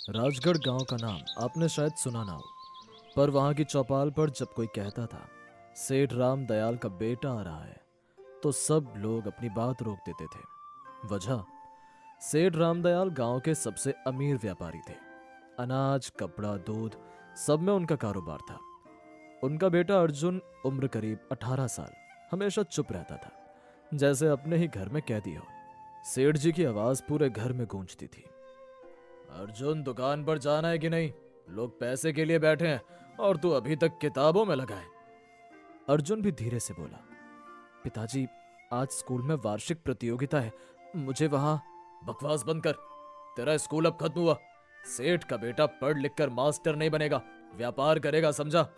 राजगढ़ गांव का नाम आपने शायद सुना ना हो, पर वहां की चौपाल पर जब कोई कहता था सेठ राम दयाल का बेटा आ रहा है, तो सब लोग अपनी बात रोक देते थे। वजह, सेठ रामदयाल गांव के सबसे अमीर व्यापारी थे। अनाज, कपड़ा, दूध, सब में उनका कारोबार था। उनका बेटा अर्जुन, उम्र करीब 18 साल, हमेशा चुप रहता था, जैसे अपने ही घर में कैदी हो। सेठ जी की आवाज पूरे घर में गूंजती थी। अर्जुन, दुकान पर जाना है कि नहीं? लोग पैसे के लिए बैठे हैं और तू अभी तक किताबों में लगा है। अर्जुन भी धीरे से बोला, पिताजी, आज स्कूल में वार्षिक प्रतियोगिता है, मुझे वहां। बकवास बंद कर, तेरा स्कूल अब खत्म हुआ। सेठ का बेटा पढ़ लिख कर मास्टर नहीं बनेगा, व्यापार करेगा, समझा?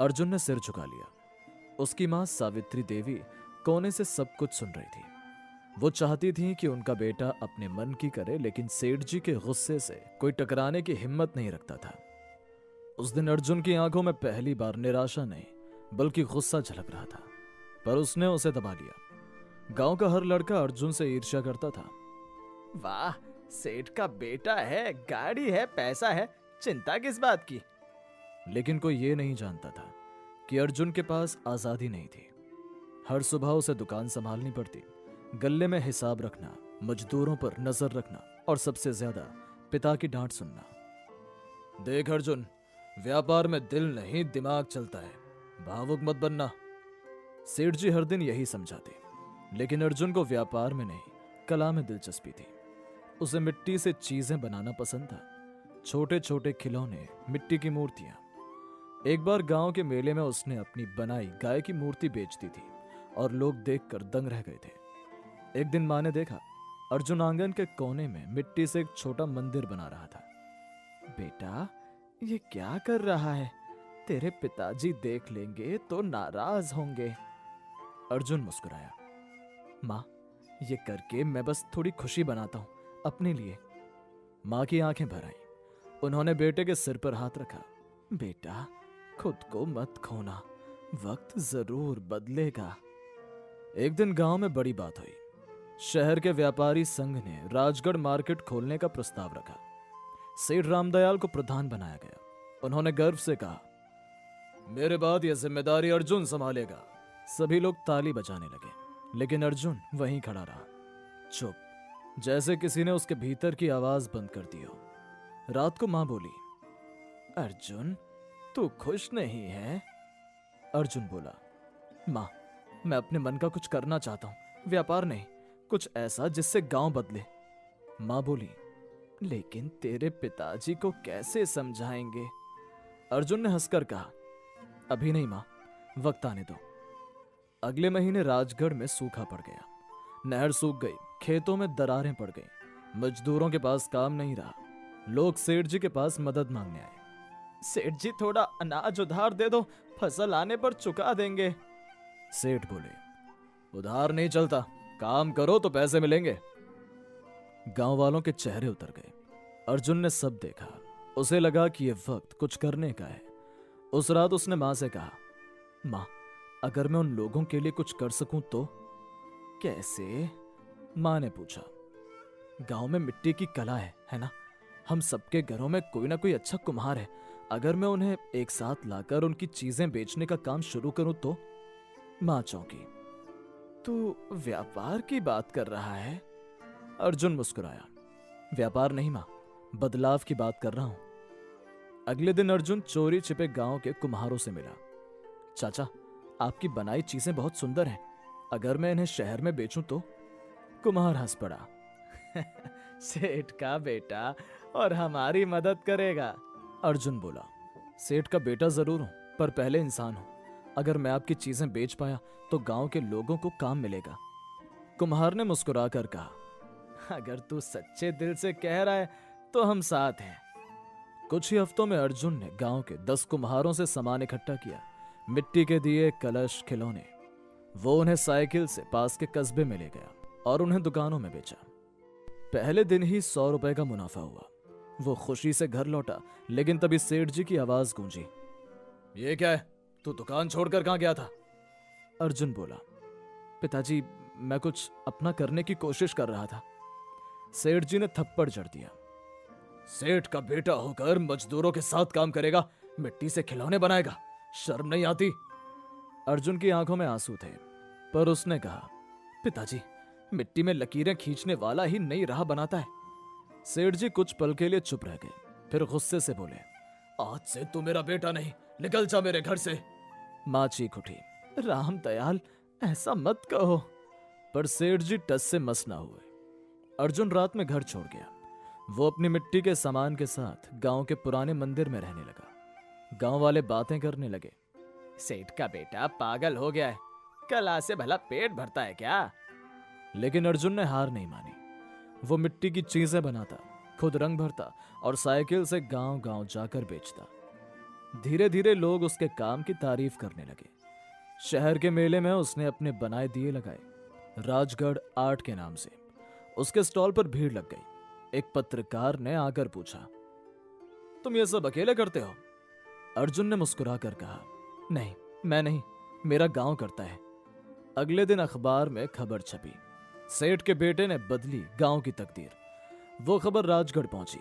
अर्जुन ने सिर झुका लिया। उसकी मां सावित्री देवी कोने से सब कुछ सुन रही थी। वो चाहती थी कि उनका बेटा अपने मन की करे, लेकिन सेठ जी के गुस्से से कोई टकराने की हिम्मत नहीं रखता था। उस दिन अर्जुन की आंखों में पहली बार निराशा नहीं, बल्कि गुस्सा झलक रहा था, पर उसने उसे दबा लिया। गांव का हर लड़का अर्जुन से ईर्ष्या करता था। वाह, सेठ का बेटा है, गाड़ी है, पैसा है, चिंता किस बात की। लेकिन कोई ये नहीं जानता था कि अर्जुन के पास आजादी नहीं थी। हर सुबह उसे दुकान संभालनी पड़ती, गल्ले में हिसाब रखना, मजदूरों पर नजर रखना और सबसे ज्यादा पिता की डांट सुनना। देख अर्जुन, व्यापार में दिल नहीं दिमाग चलता है, भावुक मत बनना। सेठ जी हर दिन यही समझाते, लेकिन अर्जुन को व्यापार में नहीं, कला में दिलचस्पी थी। उसे मिट्टी से चीजें बनाना पसंद था, छोटे छोटे खिलौने, मिट्टी की मूर्तियां। एक बार गांव के मेले में उसने अपनी बनाई गाय की मूर्ति बेच दी थी और लोग देखकर दंग रह गए थे। एक दिन माँ ने देखा, अर्जुन आंगन के कोने में मिट्टी से एक छोटा मंदिर बना रहा था। बेटा, ये क्या कर रहा है? तेरे पिताजी देख लेंगे तो नाराज होंगे। अर्जुन मुस्कुराया। माँ, ये करके मैं बस थोड़ी खुशी बनाता हूं अपने लिए। माँ की आंखें भर आईं। उन्होंने बेटे के सिर पर हाथ रखा। बेटा, खुद को मत खोना, वक्त जरूर बदलेगा। एक दिन गांव में बड़ी बात हुई। शहर के व्यापारी संघ ने राजगढ़ मार्केट खोलने का प्रस्ताव रखा। सेठ रामदयाल को प्रधान बनाया गया। उन्होंने गर्व से कहा, मेरे बाद यह जिम्मेदारी अर्जुन संभालेगा। सभी लोग ताली बजाने लगे, लेकिन अर्जुन वहीं खड़ा रहा, चुप, जैसे किसी ने उसके भीतर की आवाज बंद कर दी हो। रात को मां बोली, अर्जुन, तू खुश नहीं है? अर्जुन बोला, मां, मैं अपने मन का कुछ करना चाहता हूं, व्यापार नहीं, कुछ ऐसा जिससे गांव बदले। मां बोली, लेकिन तेरे पिताजी को कैसे समझाएंगे? अर्जुन ने हंसकर कहा, अभी नहीं मां, वक्त आने दो। अगले महीने राजगढ़ में सूखा पड़ गया। नहर सूख गई, खेतों में दरारें पड़ गईं, मजदूरों के पास काम नहीं रहा। लोग सेठ जी के पास मदद मांगने आए। सेठ जी, थोड़ा अनाज उधार दे दो, फसल आने पर चुका देंगे। सेठ बोले, उधार नहीं चलता, काम करो तो पैसे मिलेंगे। गांव वालों के चेहरे उतर गए। अर्जुन ने सब देखा। उसे लगा कि यह वक्त कुछ करने का है। उस रात उसने मां से कहा, मां, अगर मैं उन लोगों के लिए कुछ कर सकूं तो? कैसे? मां ने पूछा। गांव में मिट्टी की कला है ना? हम सबके घरों में कोई ना कोई अच्छा कुम्हार है। अगर मैं उन्हें एक साथ लाकर उनकी चीजें बेचने का काम शुरू करूं तो? मां चौंकी। तू व्यापार की बात कर रहा है? अर्जुन मुस्कुराया। व्यापार नहीं मां, बदलाव की बात कर रहा हूं। अगले दिन अर्जुन चोरी छिपे गांव के कुम्हारों से मिला। चाचा, आपकी बनाई चीजें बहुत सुंदर हैं, अगर मैं इन्हें शहर में बेचूं तो? कुम्हार हंस पड़ा। सेठ का बेटा और हमारी मदद करेगा? अर्जुन बोला, सेठ का बेटा जरूर हूं, पर पहले इंसान हूं। अगर मैं आपकी चीजें बेच पाया तो गांव के लोगों को काम मिलेगा। कुम्हार ने मुस्कुराकर कहा, अगर तू सच्चे दिल से कह रहा है तो हम साथ हैं। कुछ ही हफ्तों में अर्जुन ने गांव के 10 कुम्हारों से सामान इकट्ठा किया, मिट्टी के दिए, कलश, खिलौने। वो उन्हें साइकिल से पास के कस्बे में ले गया और उन्हें दुकानों में बेचा। पहले दिन ही 100 रुपए का मुनाफा हुआ। वो खुशी से घर लौटा, लेकिन तभी सेठ जी की आवाज गूंजी, ये क्या है? तू दुकान छोड़कर कहां गया था? अर्जुन बोला, पिताजी, मैं कुछ अपना करने की कोशिश कर रहा था। सेठ जी ने थप्पड़ जड़ दिया। सेठ का बेटा होकर मजदूरों के साथ काम करेगा, मिट्टी से खिलौने बनाएगा, शर्म नहीं आती? अर्जुन की आंखों में आंसू थे, पर उसने कहा, पिताजी, मिट्टी में लकीरें खींचने वाला ही नई राह बनाता है। सेठ जी कुछ पल के लिए चुप रह गए, फिर गुस्से से बोले, आज से तू मेरा बेटा नहीं, निकल जा मेरे घर से। माँ चीख उठी, राम दयाल, ऐसा मत कहो। पर सेठ जी टस से मस ना हुए। अर्जुन रात में घर छोड़ गया। वो अपनी मिट्टी के सामान के साथ गांव के पुराने मंदिर में रहने लगा। गांव वाले बातें करने लगे, सेठ का बेटा पागल हो गया है, कला से भला पेट भरता है क्या? लेकिन अर्जुन ने हार नहीं मानी। वो मिट्टी की चीजें बनाता, खुद रंग भरता और साइकिल से गांव गांव जाकर बेचता। धीरे धीरे लोग उसके काम की तारीफ करने लगे। शहर के मेले में उसने अपने बनाए दिए लगाए, राजगढ़ आर्ट के नाम से। उसके स्टॉल पर भीड़ लग गई। एक पत्रकार ने आकर पूछा, तुम ये सब अकेले करते हो? अर्जुन ने मुस्कुराकर कहा, नहीं, मैं नहीं, मेरा गांव करता है। अगले दिन अखबार में खबर छपी, सेठ के बेटे ने बदली गांव की तकदीर। वो खबर राजगढ़ पहुंची।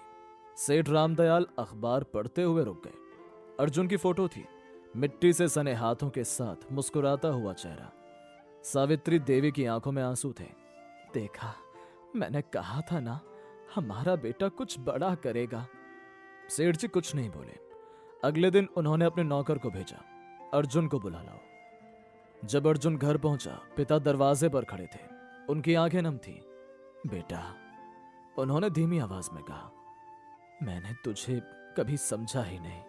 सेठ रामदयाल अखबार पढ़ते हुए रुक गए। अर्जुन की फोटो थी, मिट्टी से सने हाथों के साथ मुस्कुराता हुआ चेहरा। सावित्री देवी की आंखों में आंसू थे। देखा, मैंने कहा था ना, हमारा बेटा कुछ बड़ा करेगा। सेठ जी कुछ नहीं बोले। अगले दिन उन्होंने अपने नौकर को भेजा, अर्जुन को बुला लाओ। जब अर्जुन घर पहुंचा, पिता दरवाजे पर खड़े थे। उनकी आंखें नम थी। बेटा, उन्होंने धीमी आवाज में कहा, मैंने तुझे कभी समझा ही नहीं।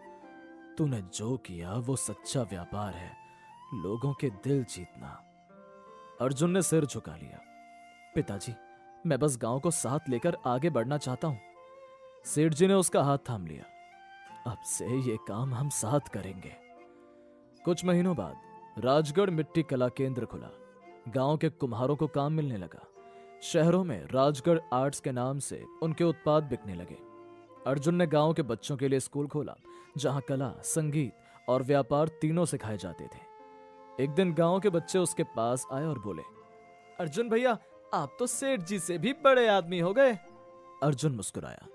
तूने जो किया वो सच्चा व्यापार है, लोगों के दिल जीतना। अर्जुन ने सिर झुका लिया। पिताजी, मैं बस गांव को साथ लेकर आगे बढ़ना चाहता हूं। सेठ जी ने उसका हाथ थाम लिया। अब से ये काम हम साथ करेंगे। कुछ महीनों बाद राजगढ़ मिट्टी कला केंद्र खुला। गांव के कुम्हारों को काम मिलने लगा। शहरों में राजगढ़ आर्ट्स के नाम से उनके उत्पाद बिकने लगे। अर्जुन ने गांव के बच्चों के लिए स्कूल खोला, जहां कला, संगीत और व्यापार तीनों सिखाए जाते थे। एक दिन गांव के बच्चे उसके पास आए और बोले, अर्जुन भैया, आप तो सेठ जी से भी बड़े आदमी हो गए। अर्जुन मुस्कुराया,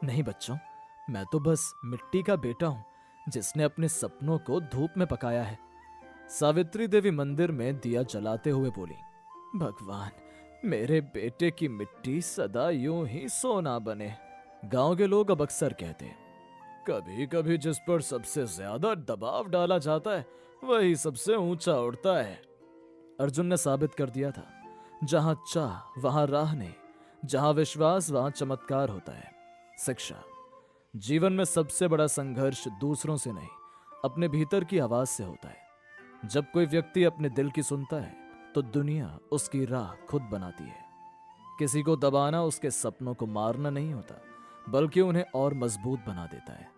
नहीं बच्चों, मैं तो बस मिट्टी का बेटा हूं जिसने अपने सपनों को धूप में पकाया है। सावित्री देवी मंदिर में दिया जलाते हुए बोली, भगवान, मेरे बेटे की मिट्टी सदा यूं ही सोना बने। गांव के लोग अब अक्सर कहते हैं, कभी कभी जिस पर सबसे ज्यादा दबाव डाला जाता है वही सबसे ऊंचा उड़ता है। अर्जुन ने साबित कर दिया था, जहां चाह वहां राह नहीं, जहां विश्वास वहां चमत्कार होता है। शिक्षा, जीवन में सबसे बड़ा संघर्ष दूसरों से नहीं, अपने भीतर की आवाज से होता है। जब कोई व्यक्ति अपने दिल की सुनता है तो दुनिया उसकी राह खुद बनाती है। किसी को दबाना उसके सपनों को मारना नहीं होता, बल्कि उन्हें और मजबूत बना देता है।